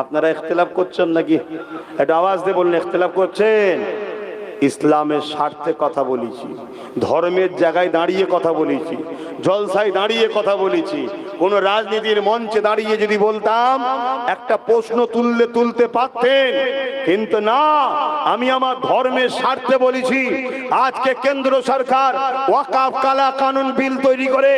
আপনারা ইখতিলাফ করছেন নাকি? একটু আওয়াজ দিয়ে বলুন, ইখতিলাফ করছেন? ইসলামের স্বার্থে কথা বলেছি, ধর্মের জায়গায় দাঁড়িয়ে কথা বলেছি, জলসায় দাঁড়িয়ে কথা বলেছি। কোন রাজনীতির মঞ্চে দাঁড়িয়ে যদি বলতাম একটা প্রশ্ন তুলতে পারতেন, কিন্তু না, আমি আমার ধর্মের স্বার্থে বলেছি। আজকে কেন্দ্র সরকার ওয়াকফ কালা কানুন বিল তৈরি করে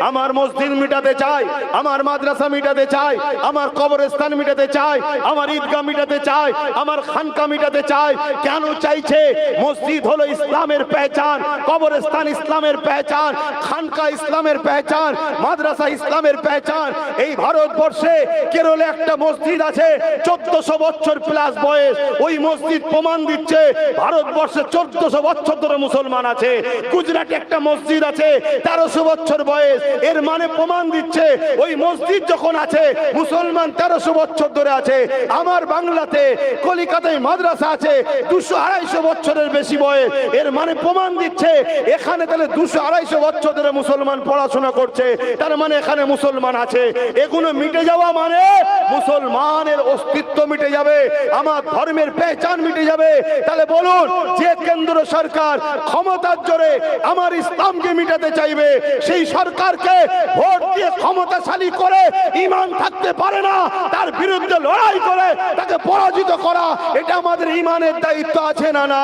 আমার মসজিদ মিটাতে চায়, আমার মাদ্রাসা মিটাতে চায়, আমার কবরস্থান মিটাতে চায়, আমার ঈদগাহ মিটাতে চায়, আমার খানকা মিটাতে চায়। কেন চাইছে? মসজিদ হলো ইসলামের পেহচান, কবরস্থান ইসলামের পেহচান, খানকা ইসলামের পেহচান, মাদ্রাসা ইসলামের পেহচান। এই ভারতবর্ষে কেরলে একটা মসজিদ আছে 1400 বছর প্লাস বয়স। ওই মসজিদ প্রমাণ দিচ্ছে ভারতবর্ষে 1400 বছর ধরে মুসলমান আছে। গুজরাটে একটা মসজিদ আছে 1300 বছর বয়স। এর মানে প্রমাণ দিচ্ছে ওই মসজিদ যখন আছে মুসলমান 1300 বছর ধরে আছে। আমার বাংলাতে কলিকাতায় মাদ্রাসা আছে 200-250 বছরের বেশি বয়স। এর মানে প্রমাণ দিচ্ছে এখানে তাহলে 200-250 বছর ধরে মুসলমান পড়াশোনা করছে, তার মানে এখানে মুসলমান আছে। এগুলো মিটে যাওয়া মানে মুসলমানের অস্তিত্ব মিটে যাবে, আমার ধর্মের পেহচান মিটে যাবে। তাহলে বলুন, যে কেন্দ্র সরকার ক্ষমতার জোরে আমার ইসলামকে মিটাতে চাইবে, সেই সরকারকে ভোট দিয়ে ক্ষমতাশালী করে ঈমান থাকতে পারে না, তার বিরুদ্ধে লড়াই করে তাকে পরাজিত করা, এটা আমাদের ঈমানের দায়িত্ব আছে না? না।